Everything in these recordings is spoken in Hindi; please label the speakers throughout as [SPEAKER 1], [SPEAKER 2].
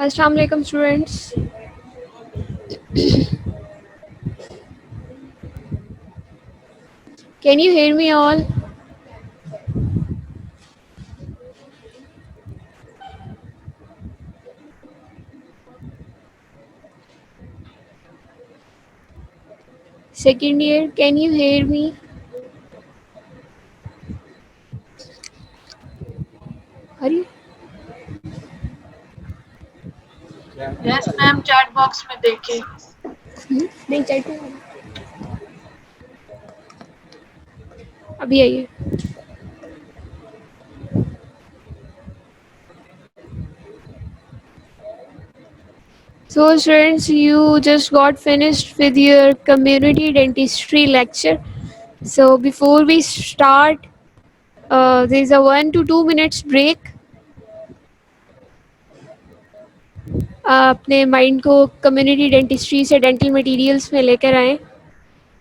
[SPEAKER 1] Assalamu alaikum students. Can you hear me all? Second year, can you hear me? Hurry.
[SPEAKER 2] Yes ma'am chat box में देखिए।
[SPEAKER 1] नहीं चैट में अभी आइए. So students, you just got finished with your community dentistry lecture. So before we start, there is a 1 to 2 minutes break. अपने माइंड को कम्युनिटी डेंटिस्ट्री से डेंटल मटेरियल्स में लेकर आएँ.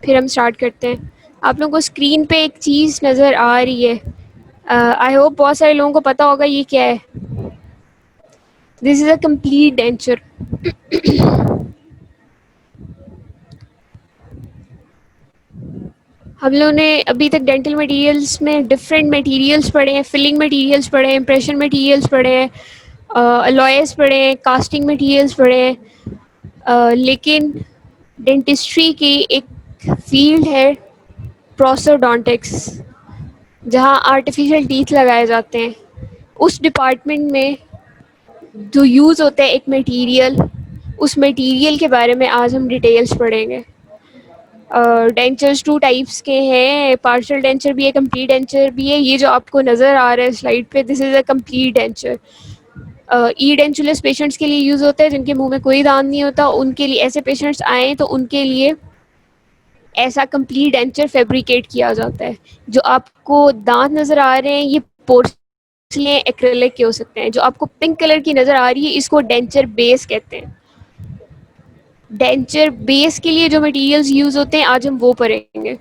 [SPEAKER 1] फिर हम स्टार्ट करते हैं. आप लोगों को स्क्रीन पे एक चीज़ नज़र आ रही है. आई होप बहुत सारे लोगों को पता होगा ये क्या है. This is a complete denture. हम लोगों ने अभी तक डेंटल मटेरियल्स में डिफरेंट मटेरियल्स पढ़े हैं. फिलिंग मटेरियल्स पढ़े हैं, इम्प्रेशन मटेरियल्स पढ़े हैं, अलॉयस पढ़े हैं, कास्टिंग मटेरियल्स पढ़े हैं. लेकिन डेंटिस्ट्री की एक फील्ड है प्रोसोडोंटिक्स, जहाँ आर्टिफिशियल टीथ लगाए जाते हैं. उस डिपार्टमेंट में जो यूज़ होता है एक मटेरियल, उस मटेरियल के बारे में आज हम डिटेल्स पढ़ेंगे. डेंचर्स टू टाइप्स के हैं. पार्शियल डेंचर भी है, कंप्लीट डेंचर भी है. ये जो आपको नज़र आ रहा है स्लाइड पे, this is a complete denture. Edentulous patients के लिए यूज़ होता है जिनके मुंह में कोई दांत नहीं होता. उनके लिए, ऐसे पेशेंट्स आए तो उनके लिए ऐसा कंप्लीट डेंचर फैब्रिकेट किया जाता है. जो आपको दांत नज़र आ रहे हैं ये पोर्सलेन एक्रेलिक के हो सकते हैं. जो आपको पिंक कलर की नज़र आ रही है इसको डेंचर बेस कहते हैं. डेंचर बेस के लिए जो मटेरियल्स यूज़ होते हैं आज हम वो पढ़ेंगे.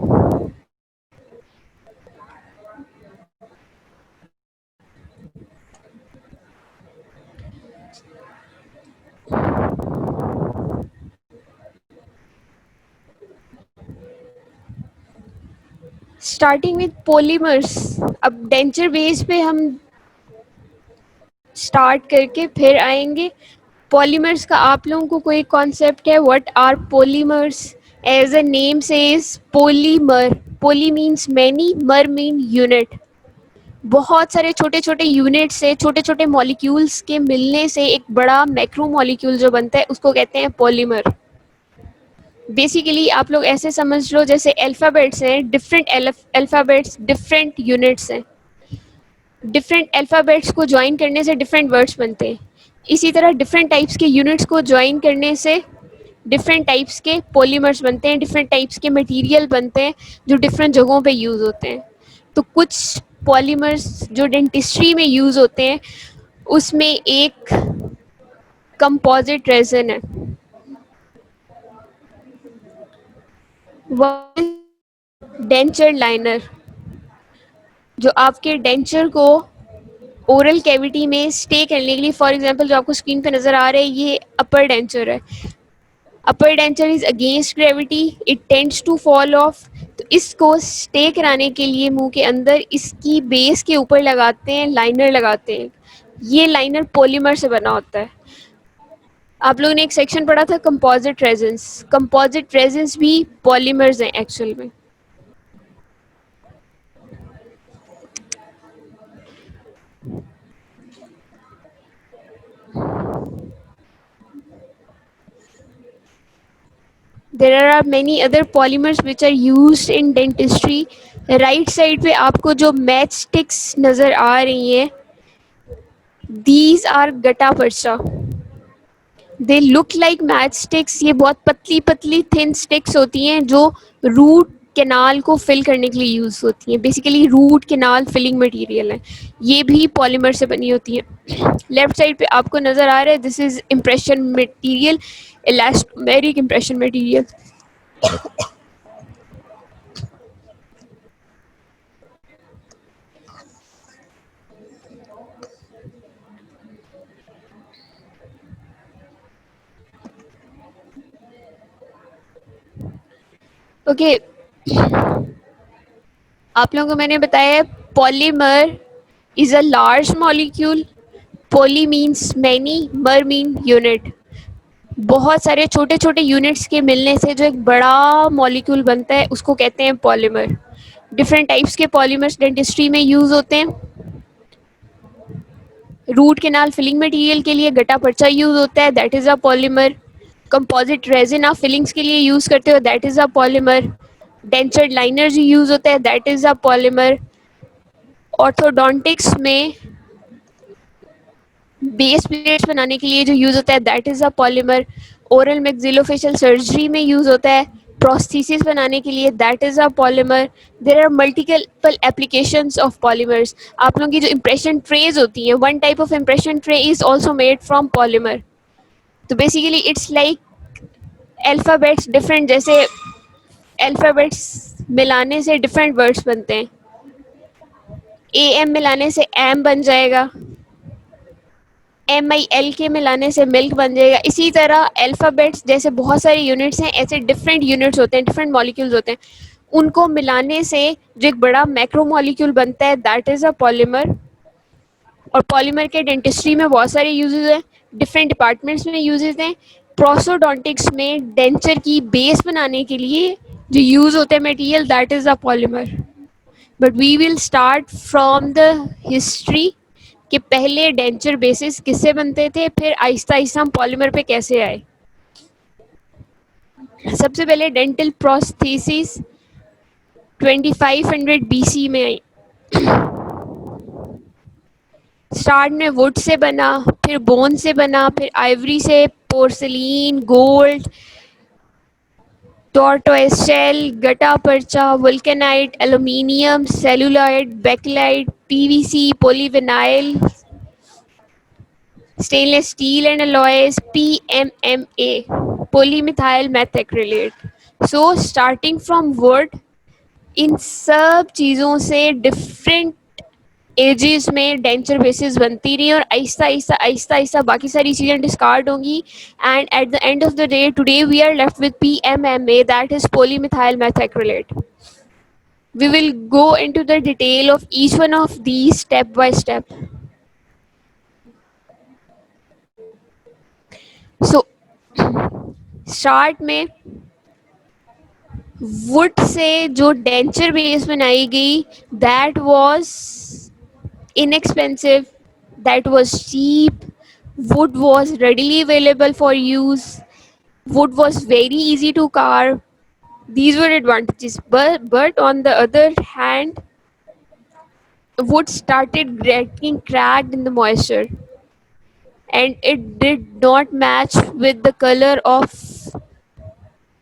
[SPEAKER 1] Starting with polymers. अब डेंचर बेस पे हम स्टार्ट करके फिर आएंगे. पॉलीमर्स का आप लोगों को कोई कॉन्सेप्ट है? What are polymers? As a name says polymer. Poly means many, mer mean unit. बहुत सारे छोटे छोटे यूनिट से, छोटे छोटे मॉलिक्यूल्स के मिलने से एक बड़ा मैक्रो मॉलिक्यूल जो बनता है उसको कहते हैं पॉलीमर. बेसिकली आप लोग ऐसे समझ लो जैसे अल्फ़ाबेट्स हैं, डिफरेंट अल्फ़ाबेट्स डिफरेंट यूनिट्स हैं. डिफरेंट अल्फ़ाबेट्स को ज्वाइन करने से डिफरेंट वर्ड्स बनते हैं. इसी तरह डिफरेंट टाइप्स के यूनिट्स को ज्वाइन करने से डिफरेंट टाइप्स के पॉलीमर्स बनते हैं, डिफरेंट टाइप्स के मटेरियल बनते हैं जो डिफरेंट जगहों पे यूज़ होते हैं. तो कुछ पॉलीमर्स जो डेंटिस्ट्री में यूज़ होते हैं उसमें एक कंपोजिट रेज़न है. डेंचर लाइनर, जो आपके डेंचर को ओरल कैविटी में स्टे करने के लिए, फॉर एग्जांपल जो आपको स्क्रीन पे नज़र आ रहा है ये अपर डेंचर है. Upper denture is against gravity, it tends to fall off. तो इसको स्टे कराने के लिए मुंह के अंदर इसकी बेस के ऊपर लगाते हैं, लाइनर लगाते हैं. ये लाइनर पॉलीमर से बना होता है. आप लोगों ने एक सेक्शन पढ़ा था कंपोजिट रेजिन्स. कंपोजिट रेजिन्स भी पॉलीमर्स हैं एक्चुअल में. There are many other polymers which are used in dentistry. Right side पे आपको जो मैच स्टिक्स नज़र आ रही हैं, दीज आर गटा पर्चा. They look like match sticks. ये बहुत पतली पतली थिन स्टिक्स होती हैं जो रूट कैनाल को फिल करने के लिए यूज़ होती हैं. Basically root canal filling material है. ये भी पॉलीमर से बनी होती है. लेफ्ट साइड पे आपको नज़र आ रहा है this is impression material, elastomeric impression material. Okay, आप लोगों को मैंने बताया है polymer is a large molecule, poly means many, mer mean unit. बहुत सारे छोटे छोटे यूनिट्स के मिलने से जो एक बड़ा मॉलिक्यूल बनता है उसको कहते हैं पॉलीमर। डिफरेंट टाइप्स के पॉलीमर्स डेंटिस्ट्री में यूज होते हैं। रूट केनाल फिलिंग मटेरियल के लिए गटा पर्चा यूज होता है, that is a polymer. Composite resin आप फिलिंग्स के लिए यूज करते हो, that is a polymer. Denture liner जो यूज होता है, that is a polymer. Orthodontics में बेस प्लेट्स बनाने के लिए जो यूज होता है, that is a polymer. Oral maxillofacial surgery में यूज होता है प्रोस्थेसिस बनाने के लिए, that is a polymer. There are multiple applications of polymers. आप लोगों की जो इम्प्रेशन ट्रेज होती हैं, one type of impression tray is also made from polymer. तो basically it's like alphabets different, जैसे अल्फ़ाबेट्स मिलाने से डिफरेंट वर्ड्स बनते हैं। ए एम मिलाने से एम बन जाएगा, MIL के मिलाने से मिल्क बन जाएगा। इसी तरह अल्फ़ाबेट्स जैसे बहुत सारे यूनिट्स हैं, ऐसे डिफरेंट यूनिट्स होते हैं, डिफरेंट मॉलिक्यूल्स होते हैं, उनको मिलाने से जो एक बड़ा मैक्रो मॉलिक्यूल बनता है, दैट इज़ अ पॉलीमर। और पॉलीमर के डेंटिस्ट्री में बहुत सारे यूजेस हैं, डिफरेंट डिपार्टमेंट्स में यूजेस हैं। प्रोसोडोंटिक्स में डेंचर की बेस बनाने के लिए जो यूज होते हैं material, that is a polymer. But we will start from the history कि पहले डेंचर बेसिस किससे बनते थे, फिर आहिस्ता आहिस्ता हम पॉलीमर पे कैसे आए। सबसे पहले डेंटल प्रोस्थेसिस 2500 BC में आई। स्टार्ट में वुड से बना, फिर बोन से बना, फिर आइवरी से, porcelain, gold, tortoise shell, gutta percha, vulcanite, aluminium, celluloid, bakelite, PVC, polyvinyl, stainless steel and alloys, PMMA, polymethyl methacrylate. So starting from wood, इन सब चीज़ों से डिफरेंट एजेस में डेंचर बेसिस बनती रही और आहिस्ता आहिस्ता आहिस्ता आहिस्ता बाकी सारी चीज़ें डिस्कार्ड होंगी। And at the end of the day today we are left with PMMA, that is polymethyl methacrylate. We will go into the detail of each one of these step by step. So start में वुड से जो डेंचर बेस बनाई गई, that was inexpensive, that was cheap, wood was readily available for use, wood was very easy to carve. These were advantages, but on the other hand, wood started getting cracked in the moisture and it did not match with the color of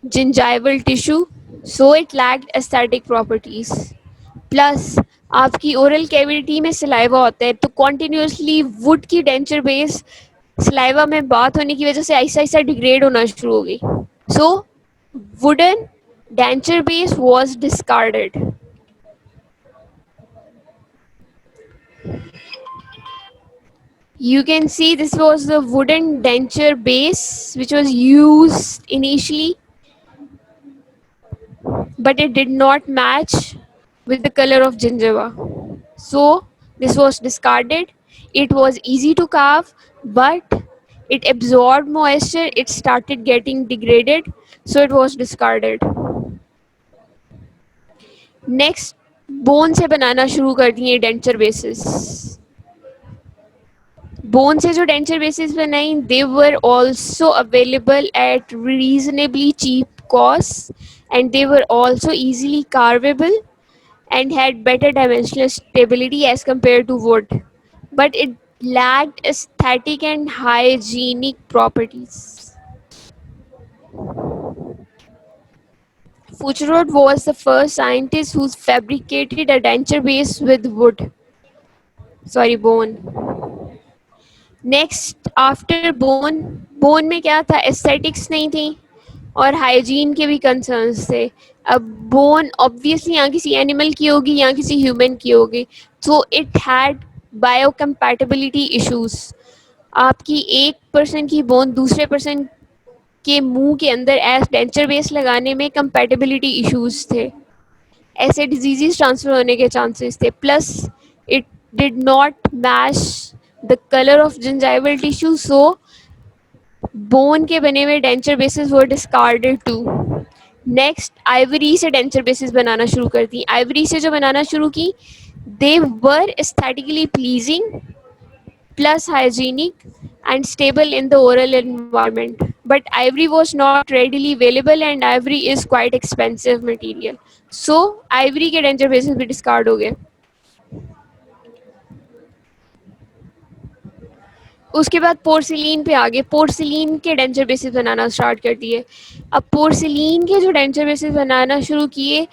[SPEAKER 1] gingival tissue, so it lacked aesthetic properties. Plus आपकी ओरल कैविटी में सलाइवा होता है, तो कॉन्टिन्यूसली वुड की डेंचर बेस सलाइवा में बात होने की वजह से आहिस्ता आहिस्ता डिग्रेड होना शुरू हो गई। So wooden denture base was discarded. You can see this was the wooden denture base which was used initially, but it did not match with the color of gingiva. So this was discarded. It was easy to carve, but it absorbed moisture. It started getting degraded, so it was discarded. Next, bone से बनाना शुरू कर दिए डेंचर बेसिस। बोन से जो डेंचर बेसिस बनाई, they were also available at reasonably cheap cost and they were also easily carvable and had better dimensional stability as compared to wood, but it lacked aesthetic and hygienic properties. Foucherot was the first scientist who fabricated a denture base with wood. Sorry, bone. Next after bone, bone में क्या था, एस्थेटिक्स नहीं थी और हाइजीन के भी कंसर्न्स थे। अब बोन ऑब्वियसली यहाँ किसी एनिमल की होगी, यहाँ किसी ह्यूमन की होगी, so it had biocompatibility issues. आपकी एक पर्सन की बोन दूसरे पर्सन आपके मुंह के अंदर एज डेंचर बेस लगाने में कंपेटेबिलिटी इश्यूज थे, ऐसे डिजीजेस ट्रांसफर होने के चांसेस थे, plus it did not match the colour of gingival tissue, so bone के बने हुए denture bases were discarded too. Next ivory से डेंचर बेसिस बनाना शुरू कर दी। आइवरी से जो बनाना शुरू की, they were aesthetically pleasing plus hygienic and stable in the oral environment. But ivory was not readily available and ivory is quite expensive material. So ivory के डेंचर बेसिस भी डिस्कार्ड हो गए। उसके बाद पोर्सिलीन पे आ गए, पोर्सिलीन के डेंचर बेसिस बनाना स्टार्ट कर दिए। अब पोर्सिलीन के जो डेंचर बेसिस बनाना शुरू किए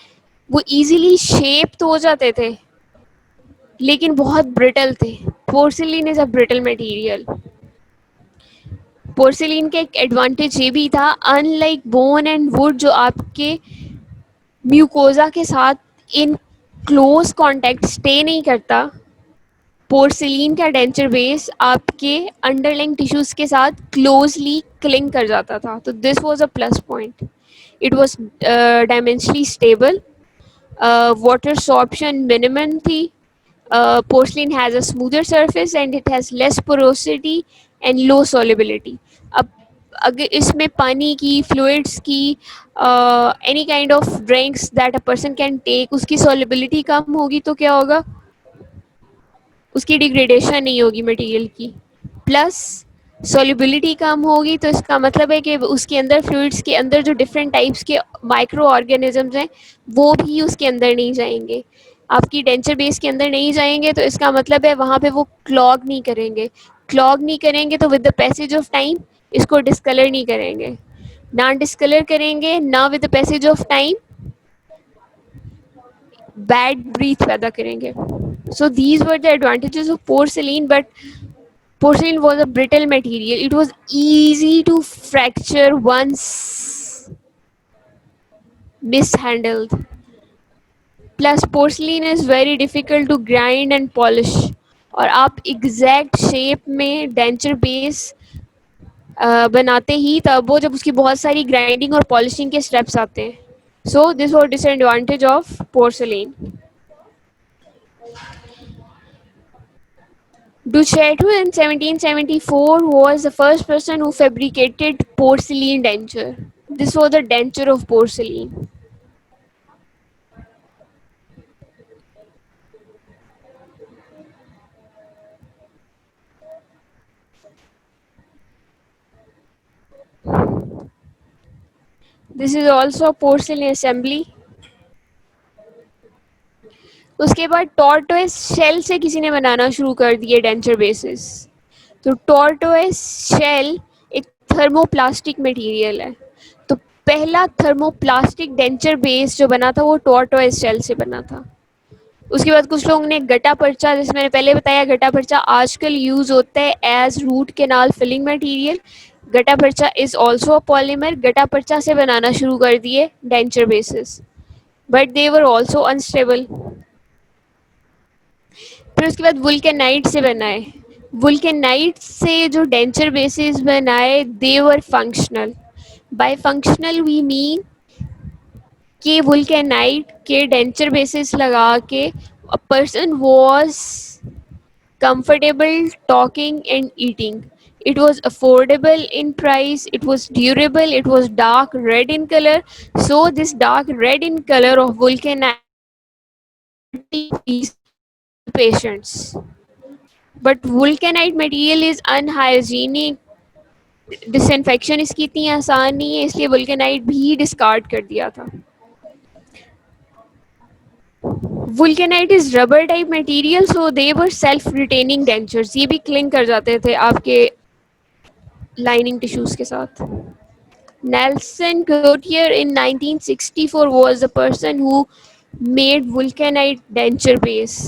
[SPEAKER 1] वो इजीली शेप तो हो जाते थे लेकिन बहुत ब्रिटल थे। Porcelain is a brittle material. Porcelain का एक एडवांटेज ये भी था, अनलाइक बोन एंड वुड जो आपके म्यूकोजा के साथ इन क्लोज कांटेक्ट स्टे नहीं करता, पोर्सिलीन का डेंचर बेस आपके अंडरलाइंग टिश्यूज के साथ क्लोजली क्लिंग कर जाता था, तो this was a plus point. It was dimensionally stable, water sorption minimum थी, porcelain has a smoother surface and it has less porosity and low solubility. अब अगर इसमें पानी की, फ्लूइड्स की, any kind of drinks that a person can take, उसकी सॉलिबिलिटी कम होगी तो क्या होगा, उसकी डिग्रेडेशन नहीं होगी मटेरियल की, प्लस सॉल्युबिलिटी कम होगी तो इसका मतलब है कि उसके अंदर फ्लूइड्स के अंदर जो डिफरेंट टाइप्स के माइक्रो ऑर्गेनिजम्स हैं वो भी उसके अंदर नहीं जाएंगे, आपकी डेंचर बेस के अंदर नहीं जाएंगे, तो इसका मतलब है वहाँ पे वो क्लॉग नहीं करेंगे। क्लॉग नहीं करेंगे तो with the passage of time इसको डिस्कलर नहीं करेंगे, ना डिस्कलर करेंगे ना with the passage of time bad breath पैदा करेंगे। So these were the advantages of porcelain, but porcelain was a brittle material. It was easy to fracture once mishandled. Plus porcelain is very difficult to grind and polish. और आप एग्जैक्ट शेप में डेंचर बेस बनाते ही तब वो जब उसकी बहुत सारी ग्राइंडिंग और पॉलिशिंग के स्टेप्स आते हैं। So this was disadvantage of porcelain. Duchatto in 1774 was the first person who fabricated porcelain denture. This was the denture of porcelain. This is also a porcelain assembly. उसके बाद टॉर्टोइस शेल से किसी ने बनाना शुरू कर दिए डेंचर बेसिस। तो टॉर्टोइस शेल एक थर्मोप्लास्टिक मटेरियल है, तो पहला थर्मोप्लास्टिक डेंचर बेस जो बना था वो टॉर्टोइस शेल से बना था। उसके बाद कुछ लोगों ने गटा पर्चा, जैसे मैंने पहले बताया गटा पर्चा आजकल यूज होता है as root canal filling material. Gutta percha is also a polymer, गटा पर्चा से बनाना शुरू कर दिए denture basis, but they were also unstable. फिर उसके बाद वुल्केनाइट से बनाए, वुल्केनाइट से जो डेंचर बेसिस बनाए they were functional. By functional we mean कि वुल्केनाइट के डेंचर बेसिस लगा के a person was comfortable talking and eating. It was affordable in price, it was durable, it was dark red in color. So this dark red in color of vulcanite certainly pleased the patients. But vulcanite material is unhygienic, disinfection इसकी इतनी आसान नहीं है, इसलिए वुल्केनाइट भी डिस्कार्ड कर दिया था। Vulcanite is rubber type material, so they were self retaining dentures, ये भी क्लिंग कर जाते थे आपके लाइनिंग टिश्यूज के साथ। Nelson Cloutier in 1964 was the person who made vulcanite denture base.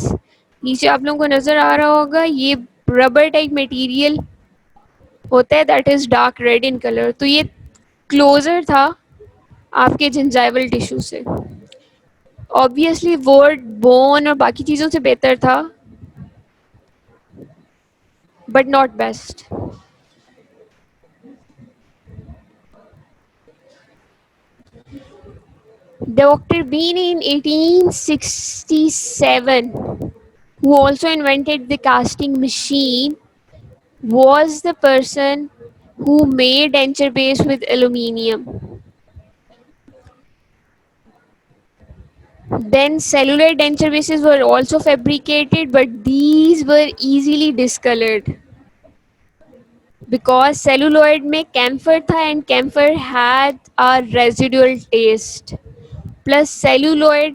[SPEAKER 1] नीचे आप लोगों को नजर आ रहा होगा ये रबर टाइप मटेरियल होता है that is dark red in colour, तो ये क्लोजर था आपके जिंजाइवल टिश्यू से। ऑब्वियसली वर्ड बोन और बाकी चीज़ों से बेहतर था but not best. Dr. Bean in 1867, who also invented the casting machine, was the person who made denture base with aluminium. Then celluloid denture bases were also fabricated, but these were easily discolored because celluloid में camphor था and camphor had a residual taste. Plus celluloid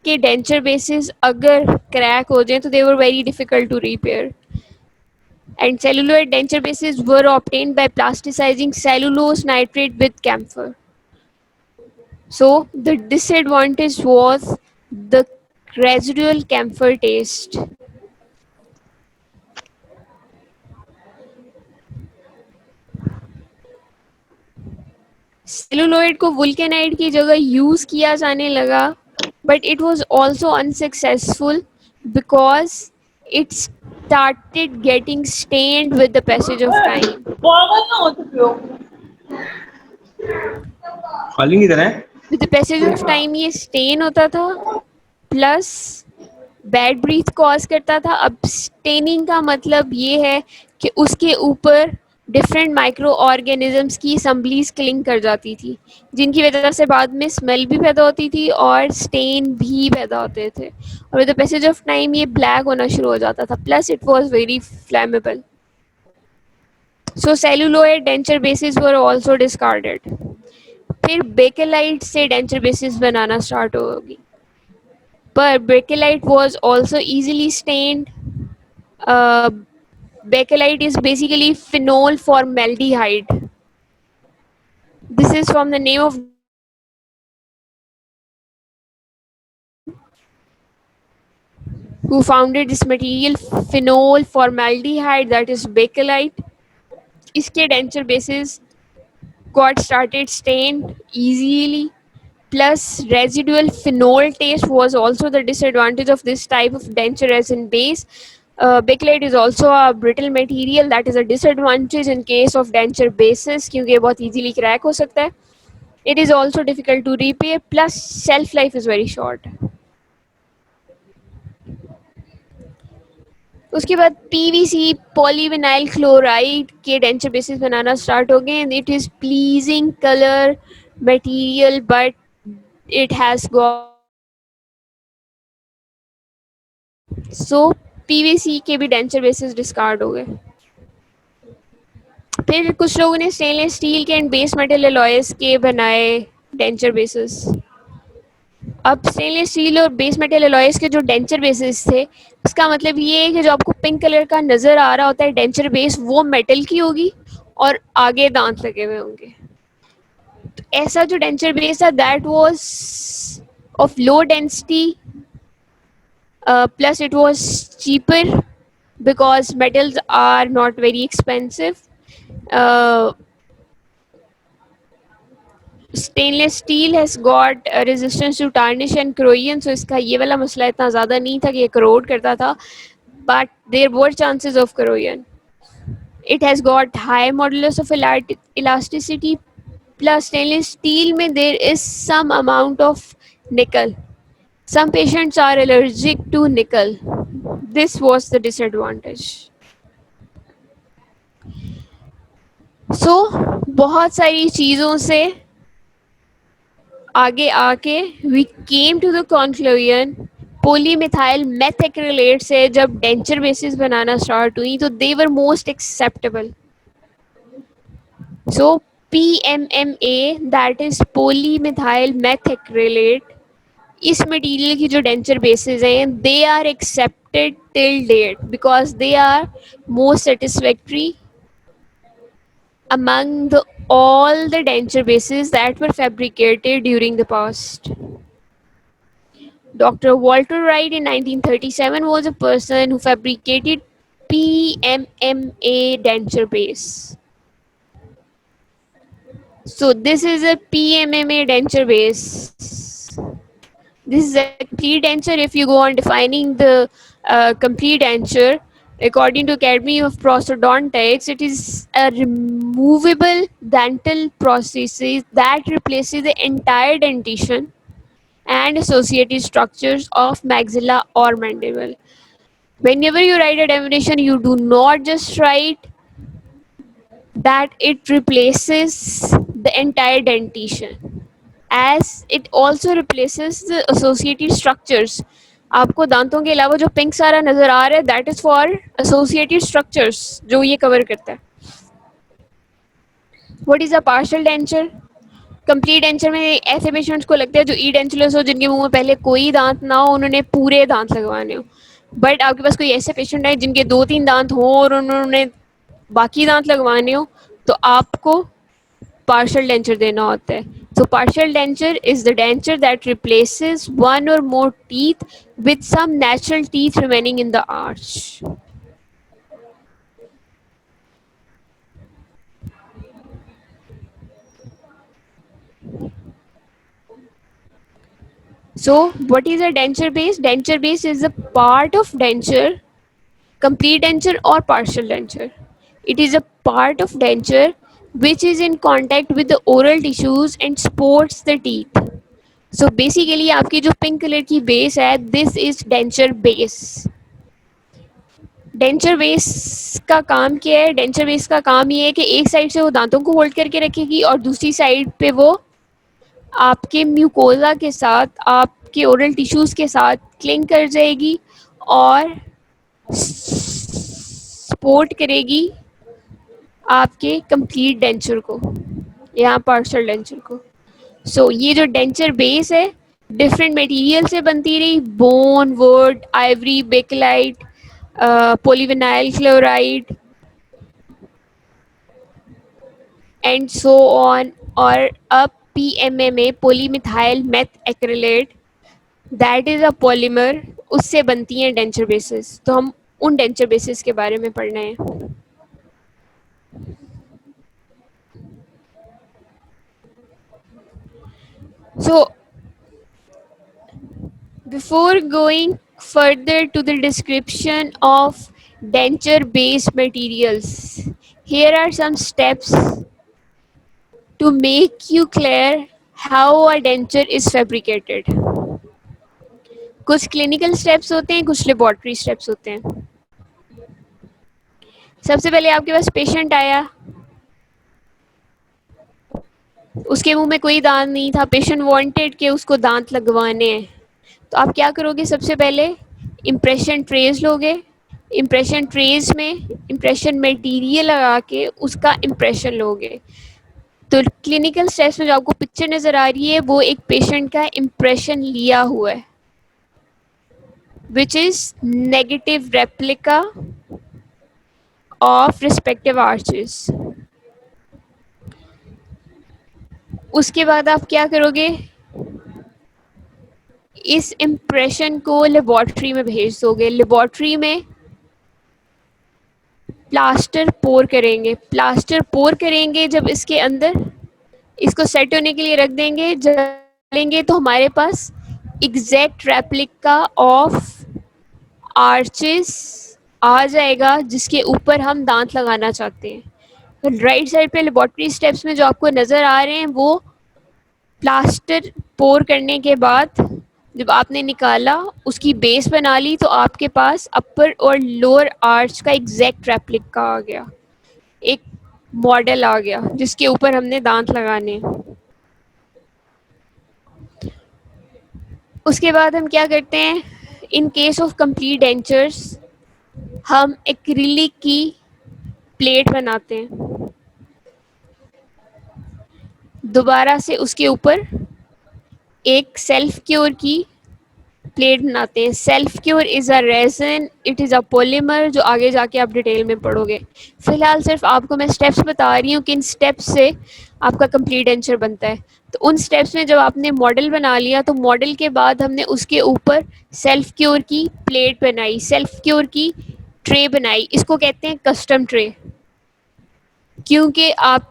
[SPEAKER 1] के denture bases अगर crack हो जाए तो they were very difficult to repair. And celluloid denture bases were obtained by plasticizing cellulose nitrate with camphor. So the disadvantage was the residual camphor taste. सेलुलोइड को वुल्केनाइड की जगह यूज किया जाने लगा, but it was also unsuccessful because it started getting stained with the passage of time.
[SPEAKER 2] पागल ना हो चुके हो।
[SPEAKER 3] खाली किधर है?
[SPEAKER 1] With the passage of time ये stain होता था, प्लस बैड ब्रीथ कॉज करता था. अब स्टेनिंग का मतलब ये है कि उसके ऊपर डिफरेंट माइक्रो ऑर्गेनिजम्स की असम्बलीज क्लिंग कर जाती थी, जिनकी वजह से बाद में स्मेल भी पैदा होती थी और स्टेन भी पैदा होते थे, और with the passage of time ये ब्लैक होना शुरू हो जाता था. Plus it was very flammable. So celluloid denture bases were also discarded. फिर बेकेलाइट से डेंचर बेसिस बनाना स्टार्ट होगी, but bakelite was also easily stained. Uh, Bakelite is basically phenol formaldehyde. This is from the name of Dr. Walter Wright, who founded this material phenol formaldehyde, that is bakelite. इसके denture bases got started stained easily. Plus residual phenol taste was also the disadvantage of this type of denture resin base. Bakelite is also a brittle material, that is a disadvantage in case of denture bases क्योंकि ये बहुत easily crack हो सकता है. It is also difficult to repair, plus shelf life is very short. उसके बाद PVC पॉलीविनाइल क्लोराइड के डेंचर बेसिस बनाना स्टार्ट हो गए. It is pleasing colour material, but it has got so PVC के भी डेंचर बेसिस डिस्कार्ड हो गए. फिर कुछ लोगों ने स्टेनलेस स्टील के एंड बेस मेटल अलॉयज के बनाए डेंचर बेसिस. अब स्टेनलेस स्टील और बेस मेटल अलॉयज के जो डेंचर बेसिस थे, उसका मतलब ये है कि जो आपको पिंक कलर का नज़र आ रहा होता है डेंचर बेस, वो मेटल की होगी और आगे दांत लगे हुए होंगे. तो ऐसा जो डेंचर बेस था that was of low density, plus it was cheaper because metals are not very expensive. Stainless steel has got resistance to tarnish and corrosion, so इसका ये वाला मसला इतना ज़्यादा नहीं था कि ये corrode करता था, but there were chances of corrosion. It has got high modulus of elasticity, plus stainless steel में there is some amount of nickel. Some patients are allergic to nickel. This was the disadvantage. So बहुत सारी चीज़ों से आगे आके we came to the conclusion polymethyl methacrylate से जब denture bases बनाना start हुई तो they were most acceptable. So PMMA, that is polymethyl methacrylate, इस मटेरियल की जो डेंचर बेसिस हैं they are accepted till date because they are most satisfactory among all the denture bases that were fabricated during the past. Dr. Walter Wright in 1937 was a person who fabricated PMMA denture base. So this is a PMMA denture base. This is a complete denture. If you go on defining the complete denture, according to Academy of Prosthodontics, it is a removable dental prosthesis that replaces the entire dentition and associated structures of maxilla or mandible. Whenever you write a definition, you do not just write that it replaces the entire dentition, as it also replaces the associated structures. आपको दांतों के अलावा जो पिंक सारा नजर आ रहा है, that is for associated structures जो ये कवर करता है. What is a partial denture? Complete denture में ऐसे पेशेंट्स को लगता है जो ई डेंचुलस हो, जिनके मुंह में पहले कोई दांत ना हो, उन्होंने पूरे दांत लगवाने हो. बट आपके पास कोई ऐसे पेशेंट है जिनके 2-3 दांत हो और उन्होंने बाकी दांत लगवाने हो, तो आपको partial denture देना होता है. So partial denture is the denture that replaces one or more teeth with some natural teeth remaining in the arch. So what is a denture base? Denture base is a part of denture, complete denture or partial denture. It is a part of denture which is in contact with the oral tissues and supports the teeth. So basically आपकी जो पिंक कलर की बेस है, this is denture base. Denture base का काम क्या है? डेंचर बेस का काम ये है कि एक साइड से वो दांतों को होल्ड करके रखेगी और दूसरी साइड पे वो आपके म्यूकोजा के साथ, आपके ओरल टिश्यूज के साथ क्लिंग कर जाएगी और सपोर्ट करेगी आपके कंप्लीट डेंचर को या पार्शियल डेंचर को. सो ये जो डेंचर बेस है डिफरेंट मटेरियल से बनती रही, bone, would, Ivory, bakelite, polyvinyl chloride and so on, और अब PMMA polymethyl methacrylate that is a polymer, उससे बनती हैं डेंचर बेसिस. तो हम उन डेंचर बेसिस के बारे में पढ़ना है. So before going further to the description of denture based materials, here are some steps to make you clear how a denture is fabricated. कुछ क्लिनिकल स्टेप्स होते हैं, कुछ लेबोरेटरी स्टेप्स होते हैं. सबसे पहले आपके पास पेशेंट आया, उसके मुंह में कोई दांत नहीं था, पेशेंट वांटेड कि उसको दांत लगवाने हैं. तो आप क्या करोगे? सबसे पहले इम्प्रेशन ट्रेज लोगे. इम्प्रेशन ट्रेज में इम्प्रेशन मटेरियल लगा के उसका इम्प्रेशन लोगे. तो क्लिनिकल स्टेप्स में जो आपको पिक्चर नज़र आ रही है वो एक पेशेंट का इम्प्रेशन लिया हुआ है, which is negative replica of respective arches. उसके बाद आप क्या करोगे? इस इम्प्रेशन को लेबोरेटरी में भेज दोगे. लेबोरेटरी में प्लास्टर पोर करेंगे. प्लास्टर पोर करेंगे जब इसके अंदर, इसको सेट होने के लिए रख देंगे. जब लेंगे तो हमारे पास एग्जैक्ट रेप्लिका ऑफ आर्चेस आ जाएगा जिसके ऊपर हम दांत लगाना चाहते हैं. तो राइट साइड पे लेबोरेटरी स्टेप्स में जो आपको नज़र आ रहे हैं वो प्लास्टर पोर करने के बाद जब आपने निकाला, उसकी बेस बना ली, तो आपके पास अपर और लोअर आर्च का एग्जैक्ट रेप्लिका आ गया, एक मॉडल आ गया जिसके ऊपर हमने दांत लगाने. उसके बाद हम क्या करते हैं? In case of complete dentures हम एक्रिलिक की प्लेट बनाते हैं. दोबारा से उसके ऊपर एक सेल्फ क्योर की प्लेट बनाते हैं. Self cure is a resin, it is a polymer, जो आगे जाके आप डिटेल में पढ़ोगे. फिलहाल सिर्फ आपको मैं स्टेप्स बता रही हूँ कि इन स्टेप्स से आपका कंप्लीट डेंचर बनता है. तो उन स्टेप्स में जब आपने मॉडल बना लिया, तो मॉडल के बाद हमने उसके ऊपर सेल्फ क्योर की प्लेट बनाई, सेल्फ क्योर की ट्रे बनाई. इसको कहते हैं कस्टम ट्रे, क्योंकि आप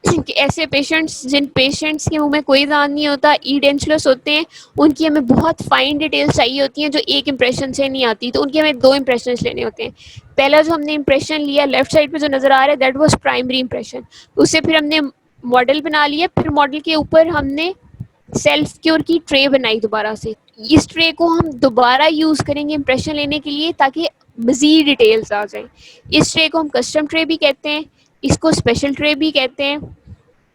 [SPEAKER 1] कि ऐसे पेशेंट्स, जिन पेशेंट्स के मुंह में कोई दांत नहीं होता, ई डेंचुलस होते हैं, उनकी हमें बहुत फाइन डिटेल्स चाहिए होती हैं जो एक इंप्रेशन से नहीं आती. तो उनके हमें 2 इंप्रेशन लेने होते हैं. पहला जो हमने इंप्रेशन लिया लेफ्ट साइड पे जो नज़र आ रहा है, दैट वाज प्राइमरी इंप्रेशन. उससे फिर हमने मॉडल बना लिया. फिर मॉडल के ऊपर हमने सेल्फ क्योर की ट्रे बनाई दोबारा से। इस ट्रे को हम दोबारा यूज़ करेंगे इम्प्रेशन लेने के लिए ताकि मज़ीद डिटेल्स आ जाएँ। इस ट्रे को हम कस्टम ट्रे भी कहते हैं, इसको स्पेशल ट्रे भी कहते हैं।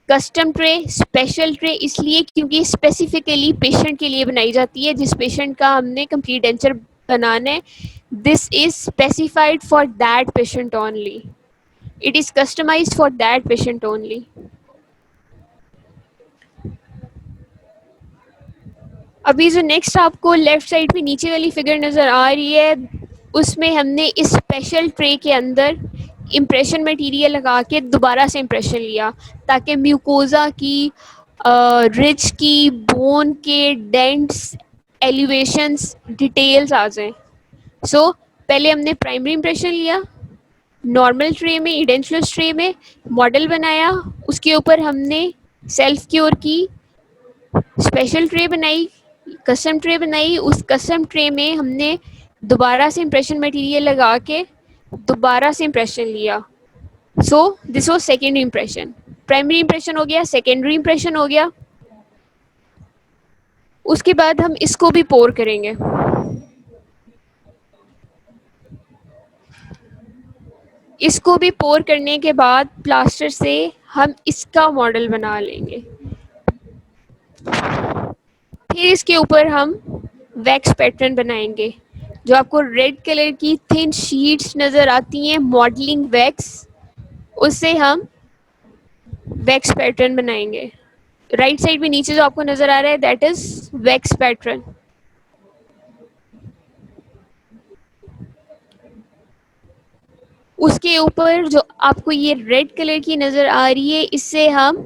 [SPEAKER 1] कस्टम ट्रे, स्पेशल ट्रे इसलिए क्योंकि स्पेसिफिकली पेशेंट के लिए बनाई जाती है, जिस पेशेंट का हमने कंप्लीट डेंचर बनाना है। This is specified for that patient only. It is customized for that patient only. अभी जो नेक्स्ट आपको लेफ्ट साइड पे नीचे वाली फिगर नज़र आ रही है, उसमें हमने इस स्पेशल ट्रे के अंदर इम्प्रेशन मटेरियल लगा के दोबारा से इम्प्रेशन लिया ताकि म्यूकोज़ा की, रिज की, बोन के डेंट्स, एलिवेशंस, डिटेल्स आ जाएं। सो पहले हमने प्राइमरी इम्प्रेशन लिया नॉर्मल ट्रे में, इडेंचुलस ट्रे में मॉडल बनाया, उसके ऊपर हमने सेल्फ क्योर की स्पेशल ट्रे बनाई, कस्टम ट्रे बनाई। उस कस्टम ट्रे में हमने दोबारा से इम्प्रेशन मटेरियल लगा के दोबारा से इम्प्रेशन लिया। So this was secondary impression. Primary impression हो गया, सेकेंडरी इम्प्रेशन हो गया। उसके बाद हम इसको भी पोर करेंगे। इसको भी पोर करने के बाद प्लास्टर से हम इसका मॉडल बना लेंगे। फिर इसके ऊपर हम वैक्स पैटर्न बनाएंगे। जो आपको रेड कलर की थिन शीट्स नज़र आती हैं मॉडलिंग वैक्स, उससे हम वैक्स पैटर्न बनाएंगे। राइट साइड में नीचे जो आपको नज़र आ रहा है दैट इज़ वैक्स पैटर्न। उसके ऊपर जो आपको ये रेड कलर की नज़र आ रही है, इससे हम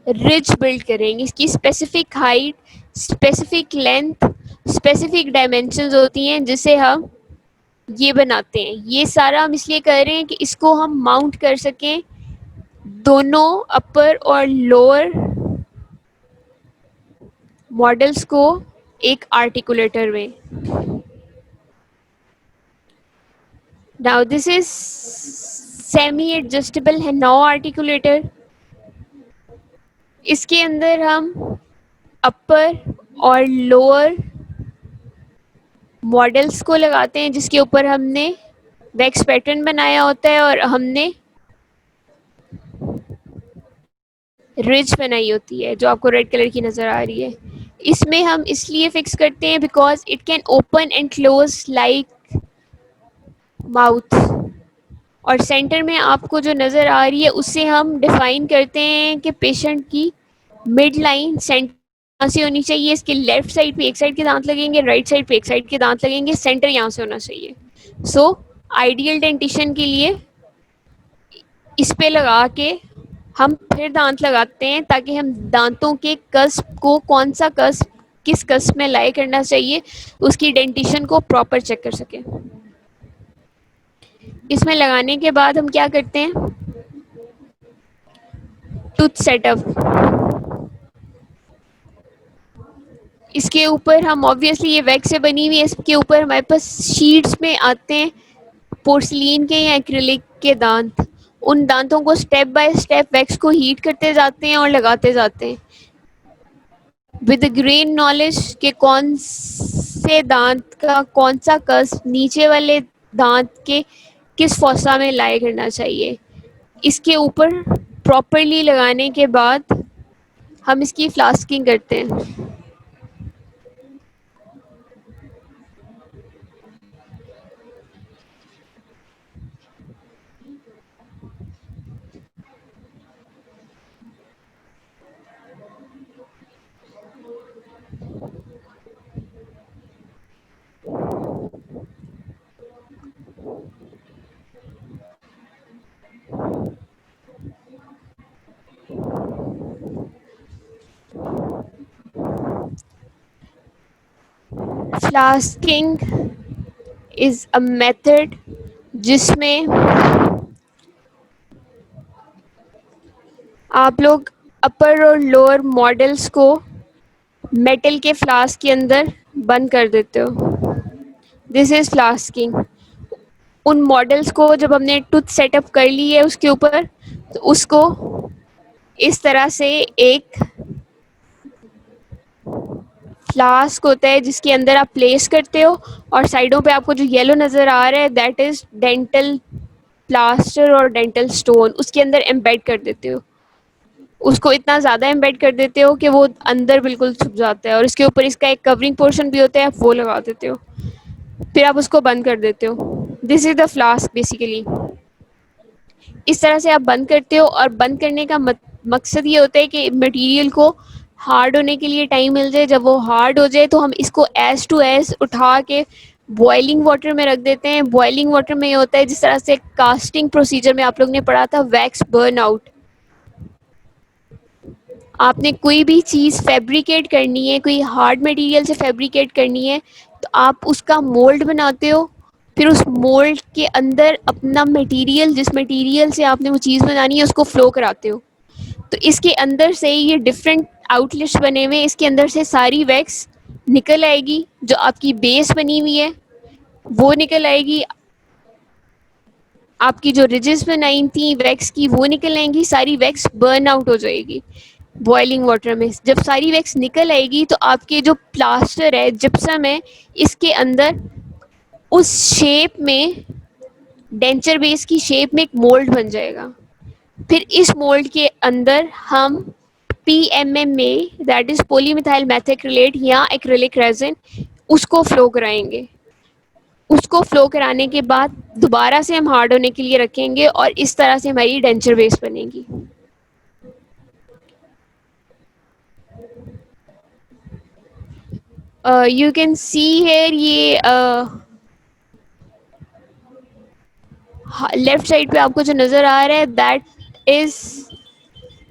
[SPEAKER 1] रिज बिल्ड करेंगे। इसकी specific height, specific length, specific dimensions होती हैं जिसे हम ये बनाते हैं। ये सारा हम इसलिए कर रहे हैं कि इसको हम माउंट कर सकें दोनों अपर और लोअर मॉडल्स को एक आर्टिकुलेटर में। Now this is semi adjustable है नौ आर्टिकुलेटर। इसके अंदर हम अपर और लोअर मॉडल्स को लगाते हैं जिसके ऊपर हमने वैक्स पैटर्न बनाया होता है और हमने रिज बनाई होती है जो आपको रेड कलर की नज़र आ रही है। इसमें हम इसलिए फिक्स करते हैं because it can open and close like mouth. और सेंटर में आपको जो नज़र आ रही है उससे हम डिफाइन करते हैं कि पेशेंट की मिड लाइन सेंटर से होनी चाहिए। इसके लेफ्ट साइड पे एक साइड के दांत लगेंगे, राइट साइड पे एक साइड के दांत लगेंगे, सेंटर यहाँ से होना चाहिए। सो आइडियल डेंटिशन के लिए इस पे लगा के हम फिर दांत लगाते हैं ताकि हम दांतों के कस्प को कौन सा कस्प किस कस्प में लाई करना चाहिए उसकी डेंटिशन को प्रॉपर चेक कर सकें। इसमें लगाने के बाद हम क्या करते हैं, टूथ सेटअप। इसके ऊपर हम ऑब्वियसली ये वैक्स से बनी हुई है, इसके ऊपर हमारे पास शीट्स में आते हैं पोर्सलिन के या एक्रिलिक के दांत। उन दांतों को स्टेप बाय स्टेप वैक्स को हीट करते जाते हैं और लगाते जाते हैं विद ग्रेन नॉलेज के कौन से दांत का कौन सा कस नीचे वाले दांत के किस फोसा में लाया करना चाहिए। इसके ऊपर प्रॉपरली लगाने के बाद हम इसकी फ्लास्किंग करते हैं। फ्लास्किंग इज़ अ मेथड जिसमें आप लोग अपर और लोअर मॉडल्स को मेटल के फ्लास्क के अंदर बंद कर देते हो। This is flasking. उन मॉडल्स को जब हमने टूथ सेटअप कर ली है उसके ऊपर, तो उसको इस तरह से एक फ्लास्क होता है जिसके अंदर आप प्लेस करते हो, और साइडों पे आपको जो येलो नज़र आ रहा है दैट इज़ डेंटल प्लास्टर और डेंटल स्टोन, उसके अंदर एम्बेड कर देते हो। उसको इतना ज़्यादा एम्बेड कर देते हो कि वो अंदर बिल्कुल छुप जाता है, और इसके ऊपर इसका एक कवरिंग पोर्शन भी होता है, आप वो लगा देते हो, फिर आप उसको बंद कर देते हो। This is the flask basically. इस तरह से आप बंद करते हो, और बंद करने का मकसद ये होता है कि मटेरियल को हार्ड होने के लिए टाइम मिल जाए। जब वो हार्ड हो जाए तो हम इसको एज टू एज उठा के बॉइलिंग वाटर में रख देते हैं। बॉइलिंग वाटर में ये होता है जिस तरह से कास्टिंग प्रोसीजर में आप लोग ने पढ़ा था, वैक्स बर्न आउट। आपने कोई भी चीज़ फैब्रिकेट करनी है, कोई हार्ड मटेरियल से फैब्रिकेट करनी है, तो आप उसका मोल्ड बनाते हो, फिर उस मोल्ड के अंदर अपना मटेरियल, जिस मटेरियल से आपने वो चीज़ बनानी है, उसको फ्लो कराते हो। तो इसके अंदर से ये डिफरेंट आउटलेट्स बने हुए हैं, इसके अंदर से सारी वैक्स निकल आएगी, जो आपकी बेस बनी हुई है वो निकल आएगी, आपकी जो रिजेस बनाई थी वैक्स की वो निकल आएंगी, सारी वैक्स बर्न आउट हो जाएगी बॉइलिंग वाटर में। जब सारी वैक्स निकल आएगी तो आपके जो प्लास्टर है, जिप्सम है, इसके अंदर उस शेप में, डेंचर बेस की शेप में एक मोल्ड बन जाएगा। फिर इस मोल्ड के अंदर हम पीएमएमए, दैट इज पॉलीमिथाइल मेथाक्रिलेट या एक्रिलिक रेजिन, उसको फ्लो कराएंगे। उसको फ्लो कराने के बाद दोबारा से हम हार्ड होने के लिए रखेंगे, और इस तरह से हमारी डेंचर बेस बनेगी। यू कैन सी हेयर, ये लेफ्ट साइड पे आपको जो नज़र आ रहा है दैट इज,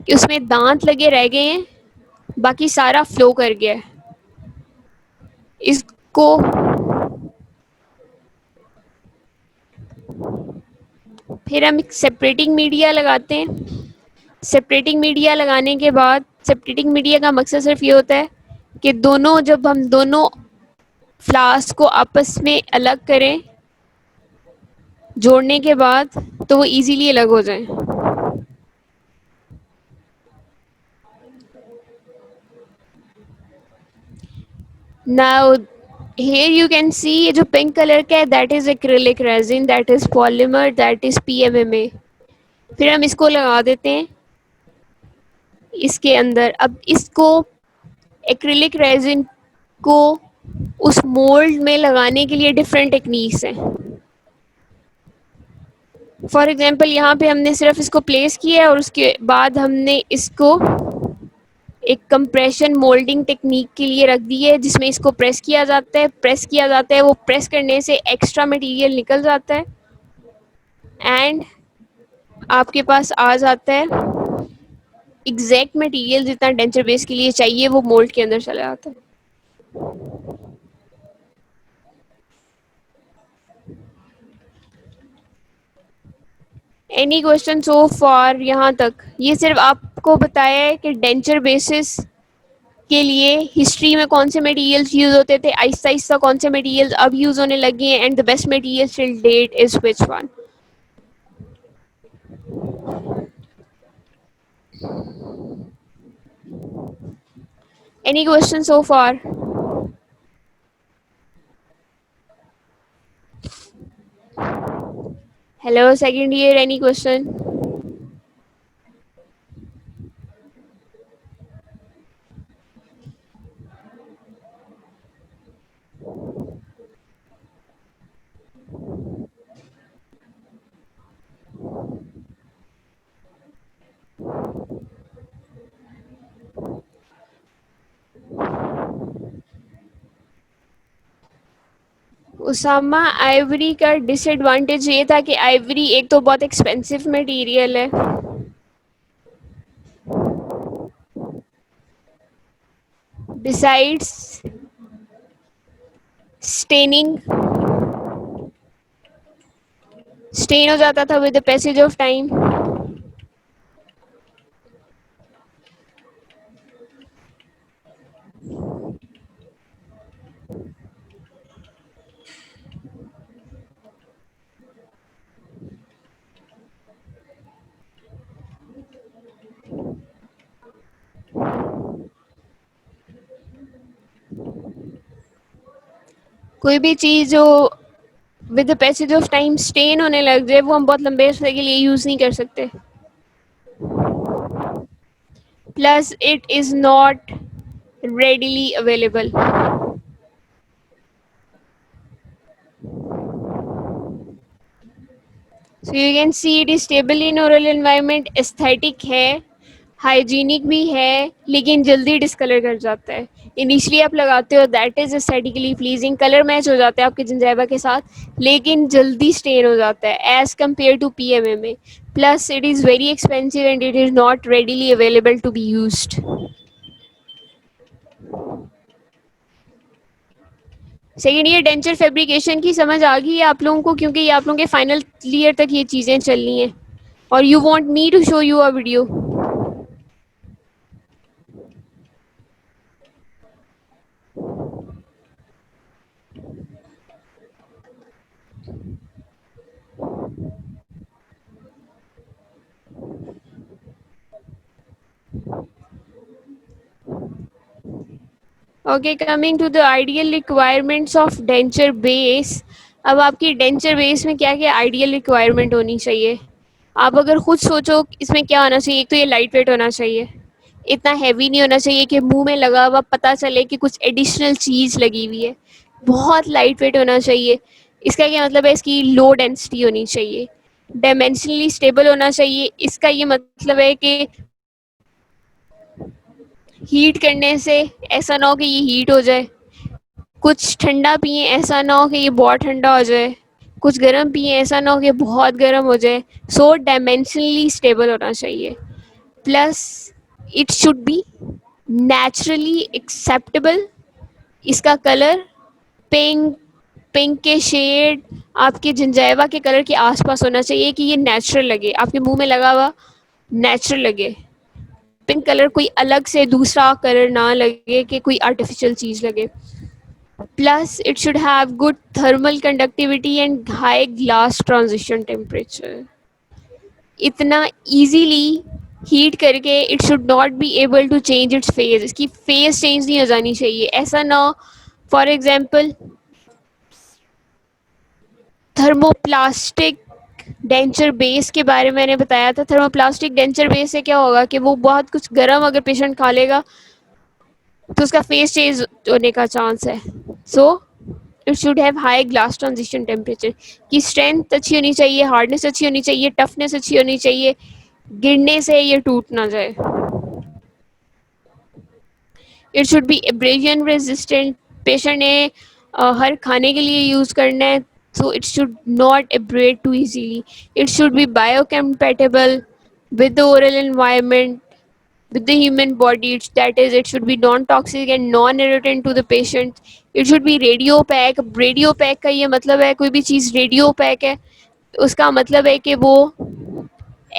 [SPEAKER 1] उसमें दांत लगे रह गए हैं, बाकी सारा फ्लो कर गया है। इसको फिर हम एक सेपरेटिंग मीडिया लगाते हैं। सेपरेटिंग मीडिया लगाने के बाद, सेपरेटिंग मीडिया का मकसद सिर्फ ये होता है कि दोनों, जब हम दोनों फ्लास्क को आपस में अलग करें जोड़ने के बाद, तो वो इजीली अलग हो जाए। Now here you can see ये जो पिंक कलर का है that is acrylic resin, that is polymer, that is PMMA। फिर हम इसको लगा देते हैं इसके अंदर। अब इसको, एक्रिलिक रेजिन को उस मोल्ड में लगाने के लिए डिफरेंट टेक्निक्स हैं। फॉर एग्जांपल यहाँ पे हमने सिर्फ इसको प्लेस किया है, और उसके बाद हमने इसको एक कंप्रेशन मोल्डिंग टेक्निक के लिए रख दी है, जिसमें इसको प्रेस किया जाता है। प्रेस किया जाता है, वो प्रेस करने से एक्स्ट्रा मटेरियल निकल जाता है, एंड आपके पास आ जाता है एग्जैक्ट मटेरियल जितना डेंचर बेस के लिए चाहिए, वो मोल्ड के अंदर चला जाता है। Any question so for? यहाँ तक ये सिर्फ आपको बताया है कि डेंचर बेसिस के लिए हिस्ट्री में कौन से मटेरियल्स यूज होते थे, आहिस्ता आहिस्ता कौन से मटेरियल्स अब यूज होने लगे हैं, and the best material till date is which one. Any question so for? Hello second year, any question? Usama, ivory का डिसएडवांटेज ये था कि आइवरी एक तो बहुत एक्सपेंसिव मटेरियल है, बिसाइड्स स्टेनिंग, स्टेन हो जाता था with the passage of time. कोई भी चीज़ जो with the passage of time stain होने लग जाए वो हम बहुत लंबे अरसे के लिए यूज़ नहीं कर सकते. Plus it is not readily available. So you can see it is stable in oral environment, aesthetic है, हाइजीनिक भी है, लेकिन जल्दी डिस्कलर कर जाता है. इनिशियली आप लगाते हो that is aesthetically pleasing, colour match हो जाता है आपके जिंजाइवा के साथ, लेकिन जल्दी स्टेन हो जाता है as compare to PMMA. Plus it is very expensive and it is not readily available to be used. Second year denture fabrication की समझ आ गई है आप लोगों को, क्योंकि ये आप लोगों के फाइनल ईयर तक ये चीज़ें चलनी हैं. और you want me to show you a video. Okay, coming to the ideal requirements of denture base. अब आपकी डेंचर बेस में क्या क्या आइडियल रिक्वायरमेंट होनी चाहिए. आप अगर खुद सोचो इसमें क्या होना चाहिए, एक तो ये लाइट वेट होना चाहिए, इतना हैवी नहीं होना चाहिए कि मुंह में लगा हुआ पता चले कि कुछ एडिशनल चीज़ लगी हुई है. बहुत लाइट वेट होना चाहिए. इसका क्या मतलब है, इसकी लो डेंसिटी होनी चाहिए. डायमेंशनली स्टेबल होना चाहिए. इसका ये मतलब है कि हीट करने से ऐसा ना हो कि ये हीट हो जाए, कुछ ठंडा पिए ऐसा ना हो कि ये बहुत ठंडा हो जाए, कुछ गर्म पिए ऐसा ना हो कि बहुत गर्म हो जाए. सो डायमेंशनली स्टेबल होना चाहिए. Plus it should B naturally acceptable. इसका कलर पिंक, पिंक के शेड आपके जिंजाइवा के कलर के आसपास होना चाहिए कि ये नेचुरल लगे, आपके मुंह में लगा हुआ नेचुरल लगे. पिंक कलर कोई अलग से दूसरा कलर ना लगे कि कोई आर्टिफिशियल चीज़ लगे. Plus, it should have good thermal conductivity and high glass transition temperature. इतना easily हीट करके it should not be able to change its phase. इसकी फेज चेंज नहीं हो जानी चाहिए. ऐसा ना, for example thermoplastic denture base के बारे में मैंने बताया था. थर्मोप्लास्टिक डेंचर बेस से क्या होगा कि वो बहुत कुछ गर्म अगर पेशेंट खा लेगा तो उसका फेस चेंज होने का चांस है. So it should have high glass transition temperature. की स्ट्रेंथ अच्छी होनी चाहिए, हार्डनेस अच्छी होनी चाहिए, टफनेस अच्छी होनी चाहिए, गिरने से ये टूट ना जाए. It should B abrasion resistant. Patient ने हर खाने के लिए यूज़ करना है, so it should not abrade too easily. It should be biocompatible with the oral environment, with the human body. That is, it should be non-toxic and non-irritant to the patient. It should be radio pack. Radio pack का ये मतलब है, कोई भी चीज़ रेडियो पैक है उसका मतलब है कि वो